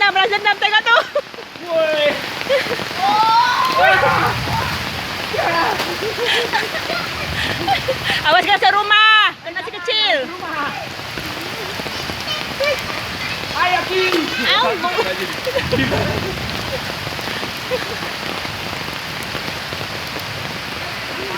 Tega, balas dendam Tega tuh. Woi. Awas kasih rumah, kena si kecil. Ayo Ki. Au.